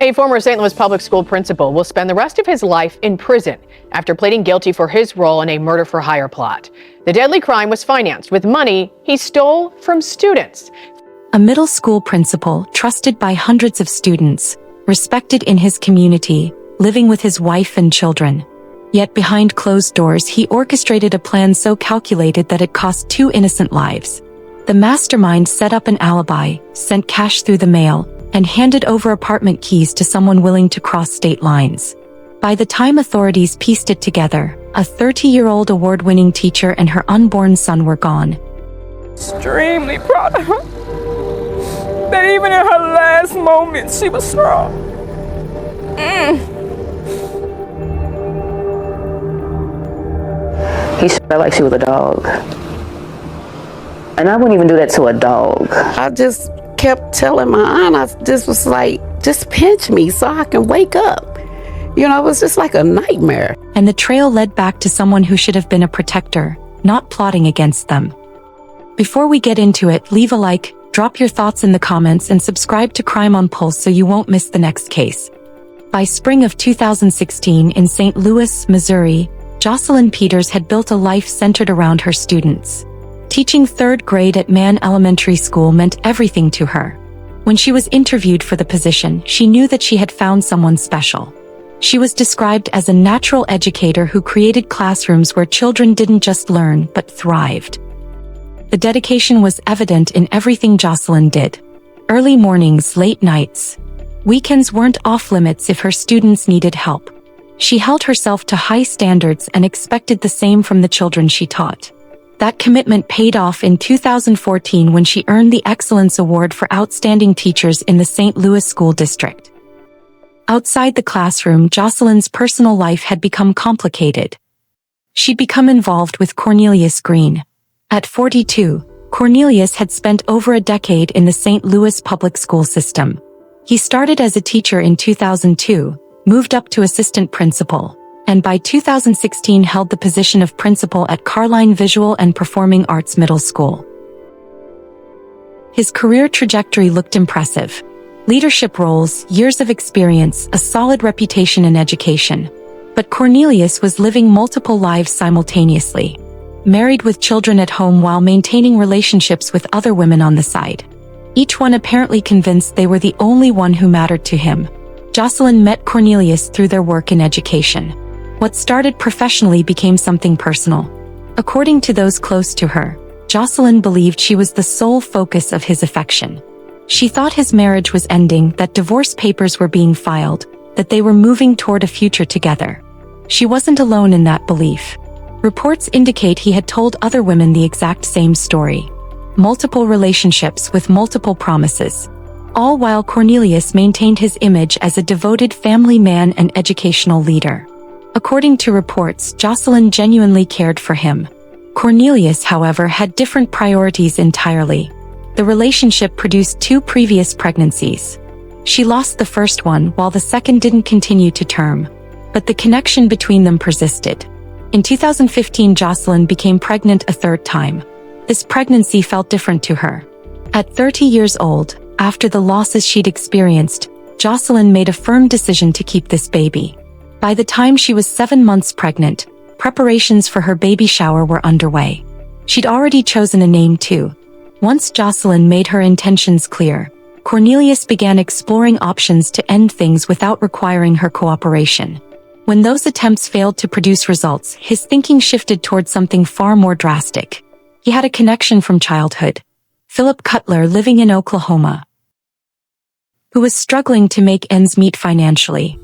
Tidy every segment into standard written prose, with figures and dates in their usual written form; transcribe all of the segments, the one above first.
A former St. Louis public school principal will spend the rest of his life in prison after pleading guilty for his role in a murder-for-hire plot. The deadly crime was financed with money he stole from students. A middle school principal, trusted by hundreds of students, respected in his community, living with his wife and children. Yet behind closed doors, he orchestrated a plan so calculated that it cost 2 innocent lives. The mastermind set up an alibi, sent cash through the mail, and handed over apartment keys to someone willing to cross state lines. By the time authorities pieced it together, a 30-year-old award-winning teacher and her unborn son were gone. Extremely proud of her. That even in her last moments, she was strong. He felt like she was a dog. And I wouldn't even do that to a dog. I just kept telling my aunt, I just was like, just pinch me so I can wake up. You know, it was just like a nightmare. And the trail led back to someone who should have been a protector, not plotting against them. Before we get into it, leave a like, drop your thoughts in the comments, and subscribe to Crime on Pulse so you won't miss the next case. By spring of 2016 in St. Louis, Missouri, Jocelyn Peters had built a life centered around her students. Teaching 3rd grade at Mann Elementary School meant everything to her. When she was interviewed for the position, she knew that she had found someone special. She was described as a natural educator who created classrooms where children didn't just learn, but thrived. The dedication was evident in everything Jocelyn did. Early mornings, late nights. Weekends weren't off limits if her students needed help. She held herself to high standards and expected the same from the children she taught. That commitment paid off in 2014 when she earned the Excellence Award for Outstanding Teachers in the St. Louis School District. Outside the classroom, Jocelyn's personal life had become complicated. She'd become involved with Cornelius Green. At 42, Cornelius had spent over a decade in the St. Louis public school system. He started as a teacher in 2002, moved up to assistant principal, and by 2016 held the position of principal at Carline Visual and Performing Arts Middle School. His career trajectory looked impressive. Leadership roles, years of experience, a solid reputation in education. But Cornelius was living multiple lives simultaneously. Married with children at home while maintaining relationships with other women on the side. Each one apparently convinced they were the only one who mattered to him. Jocelyn met Cornelius through their work in education. What started professionally became something personal. According to those close to her, Jocelyn believed she was the sole focus of his affection. She thought his marriage was ending, that divorce papers were being filed, that they were moving toward a future together. She wasn't alone in that belief. Reports indicate he had told other women the exact same story. Multiple relationships with multiple promises. All while Cornelius maintained his image as a devoted family man and educational leader. According to reports, Jocelyn genuinely cared for him. Cornelius, however, had different priorities entirely. The relationship produced 2 previous pregnancies. She lost the first one while the second didn't continue to term. But the connection between them persisted. In 2015, Jocelyn became pregnant a 3rd time. This pregnancy felt different to her. At 30 years old, after the losses she'd experienced, Jocelyn made a firm decision to keep this baby. By the time she was 7 months pregnant, preparations for her baby shower were underway. She'd already chosen a name too. Once Jocelyn made her intentions clear, Cornelius began exploring options to end things without requiring her cooperation. When those attempts failed to produce results, his thinking shifted toward something far more drastic. He had a connection from childhood. Philip Cutler, living in Oklahoma, who was struggling to make ends meet financially.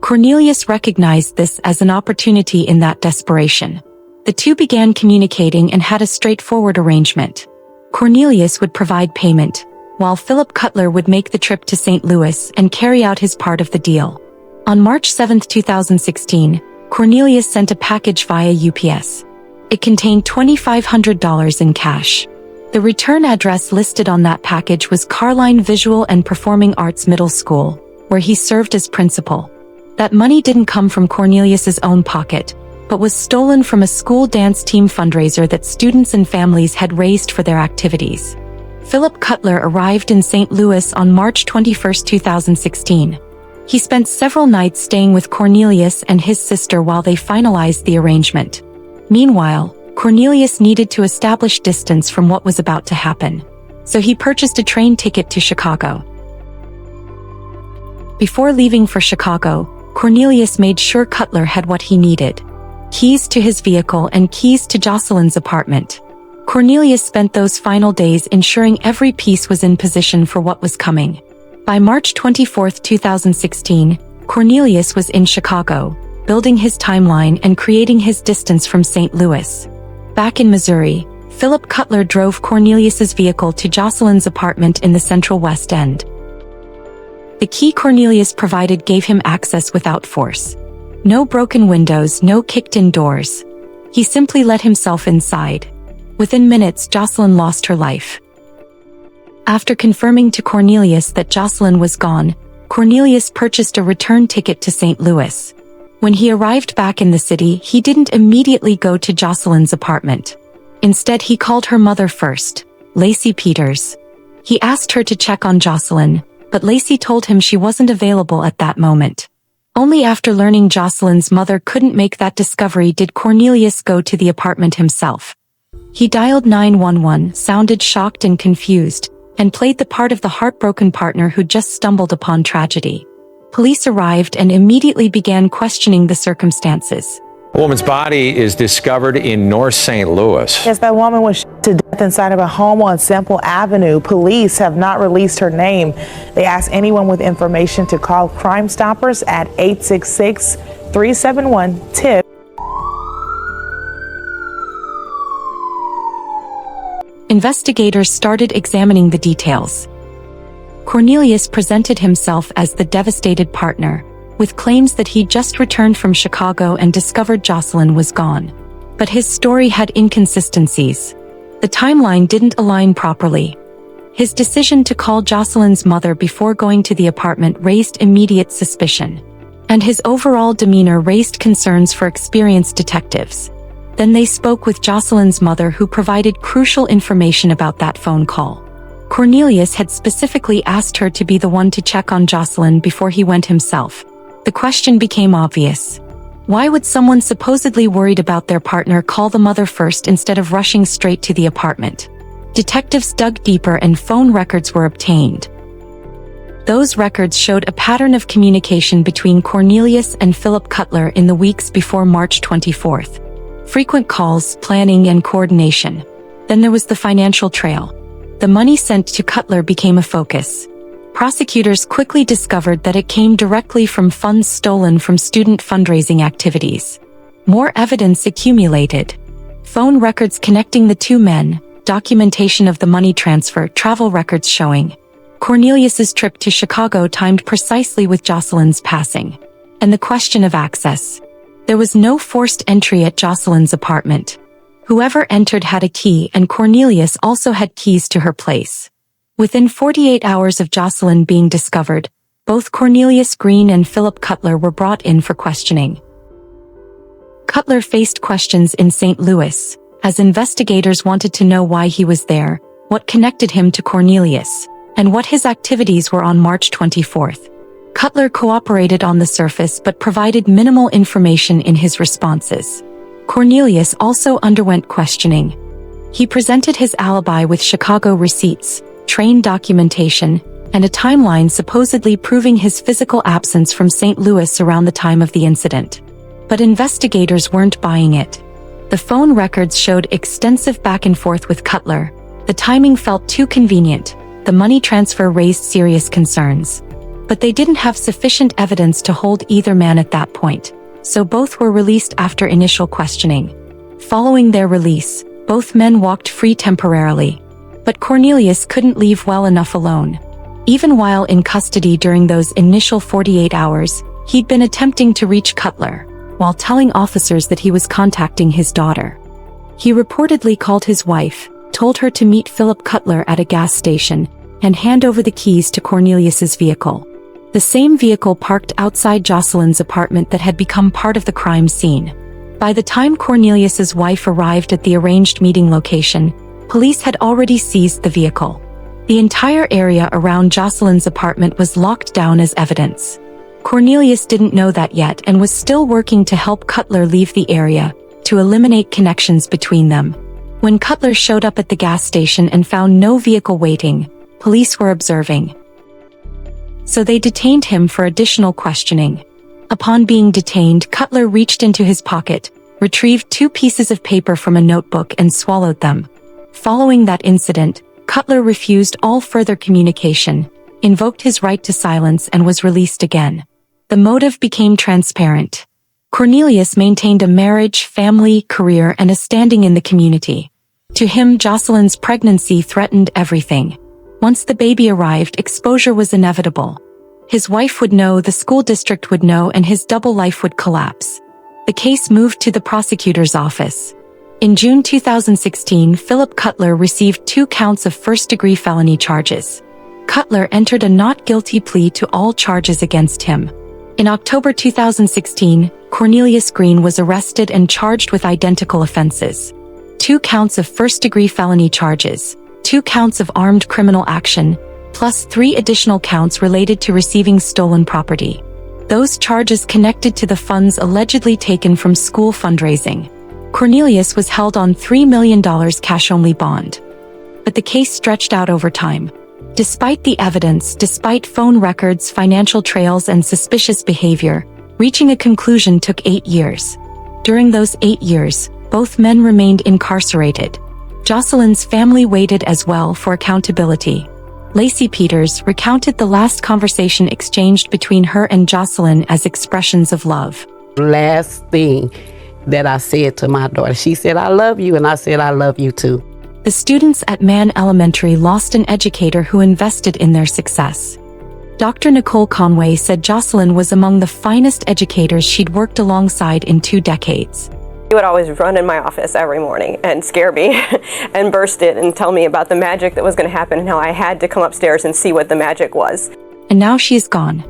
Cornelius recognized this as an opportunity in that desperation. The two began communicating and had a straightforward arrangement. Cornelius would provide payment, while Philip Cutler would make the trip to St. Louis and carry out his part of the deal. On March 7, 2016, Cornelius sent a package via UPS. It contained $2,500 in cash. The return address listed on that package was Carline Visual and Performing Arts Middle School, where he served as principal. That money didn't come from Cornelius's own pocket, but was stolen from a school dance team fundraiser that students and families had raised for their activities. Philip Cutler arrived in St. Louis on March 21, 2016. He spent several nights staying with Cornelius and his sister while they finalized the arrangement. Meanwhile, Cornelius needed to establish distance from what was about to happen. So he purchased a train ticket to Chicago. Before leaving for Chicago, Cornelius made sure Cutler had what he needed: keys to his vehicle and keys to Jocelyn's apartment. Cornelius spent those final days ensuring every piece was in position for what was coming. By March 24, 2016, Cornelius was in Chicago, building his timeline and creating his distance from St. Louis. Back in Missouri, Philip Cutler drove Cornelius's vehicle to Jocelyn's apartment in the Central West End. The key Cornelius provided gave him access without force. No broken windows, no kicked-in doors. He simply let himself inside. Within minutes, Jocelyn lost her life. After confirming to Cornelius that Jocelyn was gone, Cornelius purchased a return ticket to St. Louis. When he arrived back in the city, he didn't immediately go to Jocelyn's apartment. Instead, he called her mother first, Jocelyn Peters. He asked her to check on Jocelyn, but Lacey told him she wasn't available at that moment. Only after learning Jocelyn's mother couldn't make that discovery did Cornelius go to the apartment himself. He dialed 911, sounded shocked and confused, and played the part of the heartbroken partner who just stumbled upon tragedy. Police arrived and immediately began questioning the circumstances. A woman's body is discovered in North St. Louis. Yes, that woman was shot to death inside of a home on Semple Avenue. Police have not released her name. They ask anyone with information to call Crime Stoppers at 866-371-TIP. Investigators started examining the details. Cornelius presented himself as the devastated partner, with claims that he'd just returned from Chicago and discovered Jocelyn was gone. But his story had inconsistencies. The timeline didn't align properly. His decision to call Jocelyn's mother before going to the apartment raised immediate suspicion. And his overall demeanor raised concerns for experienced detectives. Then they spoke with Jocelyn's mother, who provided crucial information about that phone call. Cornelius had specifically asked her to be the one to check on Jocelyn before he went himself. The question became obvious. Why would someone supposedly worried about their partner call the mother first instead of rushing straight to the apartment? Detectives dug deeper and phone records were obtained. Those records showed a pattern of communication between Cornelius and Philip Cutler in the weeks before March 24th. Frequent calls, planning, and coordination. Then there was the financial trail. The money sent to Cutler became a focus. Prosecutors quickly discovered that it came directly from funds stolen from student fundraising activities. More evidence accumulated. Phone records connecting the two men, documentation of the money transfer, travel records showing Cornelius's trip to Chicago timed precisely with Jocelyn's passing. And the question of access. There was no forced entry at Jocelyn's apartment. Whoever entered had a key, and Cornelius also had keys to her place. Within 48 hours of Jocelyn being discovered, both Cornelius Green and Philip Cutler were brought in for questioning. Cutler faced questions in St. Louis, as investigators wanted to know why he was there, what connected him to Cornelius, and what his activities were on March 24th. Cutler cooperated on the surface but provided minimal information in his responses. Cornelius also underwent questioning. He presented his alibi with Chicago receipts, train documentation, and a timeline supposedly proving his physical absence from St. Louis around the time of the incident. But investigators weren't buying it. The phone records showed extensive back and forth with Cutler. The timing felt too convenient. The money transfer raised serious concerns. But they didn't have sufficient evidence to hold either man at that point, so both were released after initial questioning. Following their release, both men walked free temporarily. But Cornelius couldn't leave well enough alone. Even while in custody during those initial 48 hours, he'd been attempting to reach Cutler, while telling officers that he was contacting his daughter. He reportedly called his wife, told her to meet Philip Cutler at a gas station, and hand over the keys to Cornelius's vehicle. The same vehicle parked outside Jocelyn's apartment that had become part of the crime scene. By the time Cornelius's wife arrived at the arranged meeting location, police had already seized the vehicle. The entire area around Jocelyn's apartment was locked down as evidence. Cornelius didn't know that yet and was still working to help Cutler leave the area, to eliminate connections between them. When Cutler showed up at the gas station and found no vehicle waiting, police were observing. So they detained him for additional questioning. Upon being detained, Cutler reached into his pocket, retrieved 2 pieces of paper from a notebook and swallowed them. Following that incident, Cutler refused all further communication, invoked his right to silence and was released again. The motive became transparent. Cornelius maintained a marriage, family, career, and a standing in the community. To him, Jocelyn's pregnancy threatened everything. Once the baby arrived, exposure was inevitable. His wife would know, the school district would know, and his double life would collapse. The case moved to the prosecutor's office. In June 2016, Philip Cutler received 2 counts of first-degree felony charges. Cutler entered a not guilty plea to all charges against him. In October 2016, Cornelius Green was arrested and charged with identical offenses. 2 counts of first-degree felony charges, 2 counts of armed criminal action, plus 3 additional counts related to receiving stolen property. Those charges connected to the funds allegedly taken from school fundraising. Cornelius was held on $3 million cash-only bond. But the case stretched out over time. Despite the evidence, despite phone records, financial trails, and suspicious behavior, reaching a conclusion took 8 years. During those 8 years, both men remained incarcerated. Jocelyn's family waited as well for accountability. Lacey Peters recounted the last conversation exchanged between her and Jocelyn as expressions of love. Last thing that I said to my daughter, she said, "I love you," and I said, "I love you too." The students at Mann Elementary lost an educator who invested in their success. Dr. Nicole Conway said Jocelyn was among the finest educators she'd worked alongside in 2 decades. He would always run in my office every morning and scare me and burst in and tell me about the magic that was going to happen and how I had to come upstairs and see what the magic was. And now she's gone.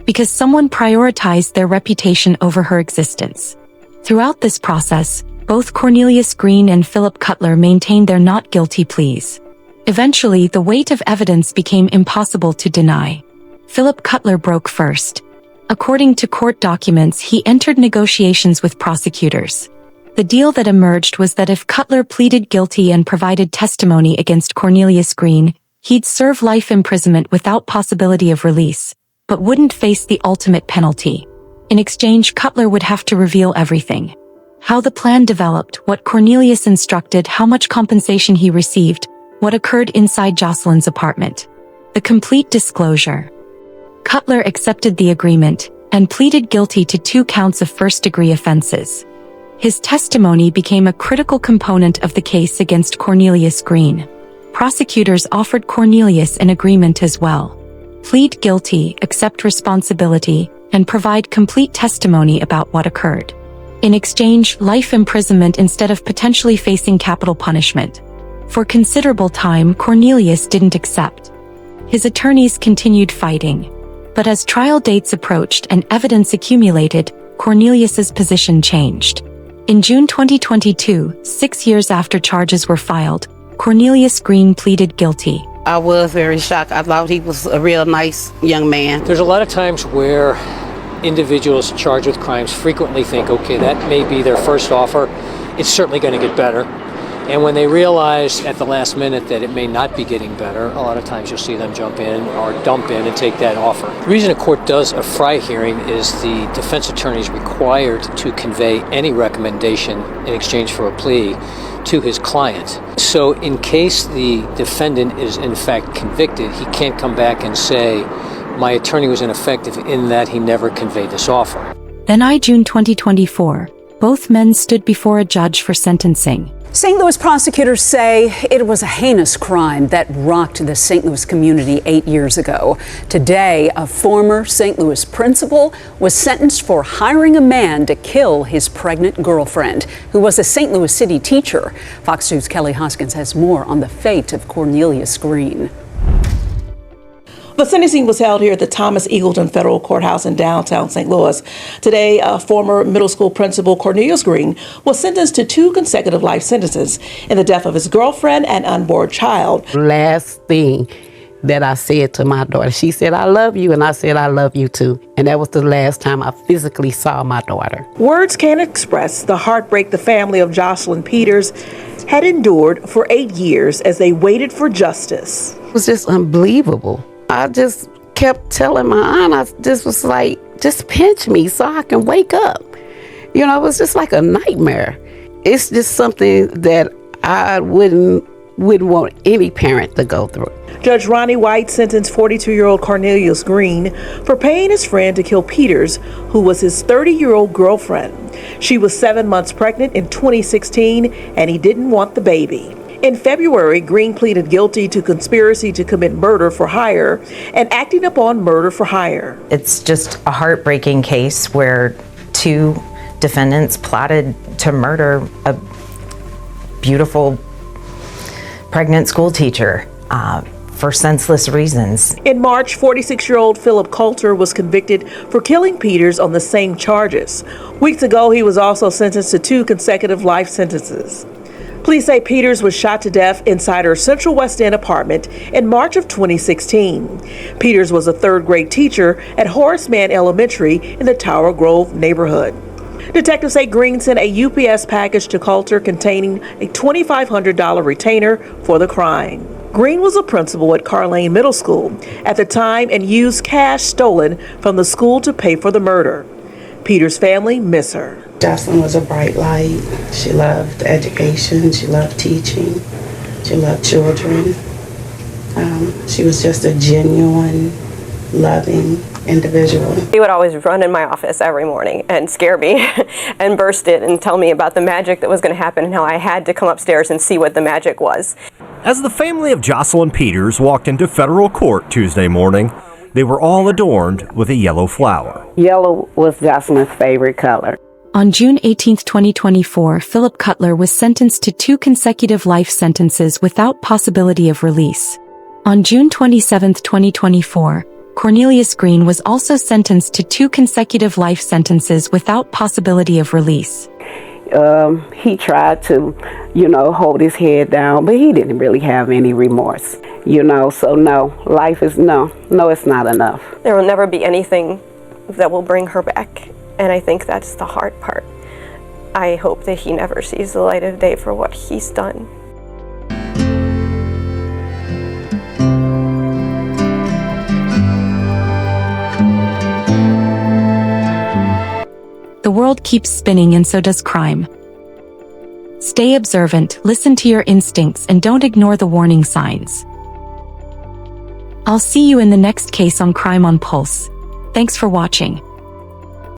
Because someone prioritized their reputation over her existence. Throughout this process, both Cornelius Green and Philip Cutler maintained their not guilty pleas. Eventually, the weight of evidence became impossible to deny. Philip Cutler broke first. According to court documents, he entered negotiations with prosecutors. The deal that emerged was that if Cutler pleaded guilty and provided testimony against Cornelius Green, he'd serve life imprisonment without possibility of release, but wouldn't face the ultimate penalty. In exchange, Cutler would have to reveal everything. How the plan developed, what Cornelius instructed, how much compensation he received, what occurred inside Jocelyn's apartment. The complete disclosure. Cutler accepted the agreement and pleaded guilty to 2 counts of first-degree offenses. His testimony became a critical component of the case against Cornelius Green. Prosecutors offered Cornelius an agreement as well. Plead guilty, accept responsibility, and provide complete testimony about what occurred. In exchange, life imprisonment instead of potentially facing capital punishment. For considerable time, Cornelius didn't accept. His attorneys continued fighting. But as trial dates approached and evidence accumulated, Cornelius's position changed. In June 2022, 6 years after charges were filed, Cornelius Green pleaded guilty. I was very shocked. I thought he was a real nice young man. There's a lot of times where individuals charged with crimes frequently think, okay, that may be their first offer. It's certainly going to get better. And when they realize at the last minute that it may not be getting better, a lot of times you'll see them jump in or dump in and take that offer. The reason a court does a Fry hearing is the defense attorney is required to convey any recommendation in exchange for a plea to his client. So in case the defendant is in fact convicted, he can't come back and say, my attorney was ineffective in that he never conveyed this offer. Then June 2024, both men stood before a judge for sentencing. St. Louis prosecutors say it was a heinous crime that rocked the St. Louis community 8 years ago. Today, a former St. Louis principal was sentenced for hiring a man to kill his pregnant girlfriend, who was a St. Louis City teacher. Fox News' Kelly Hoskins has more on the fate of Cornelius Green. The sentencing was held here at the Thomas Eagleton Federal Courthouse in downtown St. Louis. Today, former middle school principal Cornelius Green was sentenced to 2 consecutive life sentences in the death of his girlfriend and unborn child. Last thing that I said to my daughter, she said, "I love you," and I said, "I love you too." And that was the last time I physically saw my daughter. Words can't express the heartbreak the family of Jocelyn Peters had endured for 8 years as they waited for justice. It was just unbelievable. I just kept telling my aunt, I just was like, just pinch me so I can wake up. You know, it was just like a nightmare. It's just something that I wouldn't want any parent to go through. Judge Ronnie White sentenced 42-year-old Cornelius Green for paying his friend to kill Peters, who was his 30-year-old girlfriend. She was 7 months pregnant in 2016, and he didn't want the baby. In February, Green pleaded guilty to conspiracy to commit murder for hire and acting upon murder for hire. It's just a heartbreaking case where 2 defendants plotted to murder a beautiful pregnant school teacher for senseless reasons. In March, 46-year-old Philip Coulter was convicted for killing Peters on the same charges. Weeks ago, he was also sentenced to 2 consecutive life sentences. Police say Peters was shot to death inside her Central West End apartment in March of 2016. Peters was a 3rd-grade teacher at Horace Mann Elementary in the Tower Grove neighborhood. Detectives say Green sent a UPS package to Coulter containing a $2,500 retainer for the crime. Green was a principal at Carlane Middle School at the time and used cash stolen from the school to pay for the murder. Peters' family miss her. Jocelyn was a bright light. She loved education. She loved teaching. She loved children. She was just a genuine, loving individual. He would always run in my office every morning and scare me and burst in and tell me about the magic that was going to happen and how I had to come upstairs and see what the magic was. As the family of Jocelyn Peters walked into federal court Tuesday morning, they were all adorned with a yellow flower. Yellow was Jocelyn's favorite color. On June 18, 2024, Philip Cutler was sentenced to 2 consecutive life sentences without possibility of release. On June 27, 2024, Cornelius Green was also sentenced to 2 consecutive life sentences without possibility of release. He tried to, hold his head down, but he didn't really have any remorse, so no, life is no, it's not enough. There will never be anything that will bring her back, and I think that's the hard part. I hope that he never sees the light of day for what he's done. The world keeps spinning and so does crime. Stay observant, listen to your instincts, and don't ignore the warning signs. I'll see you in the next case on Crime on Pulse. Thanks for watching.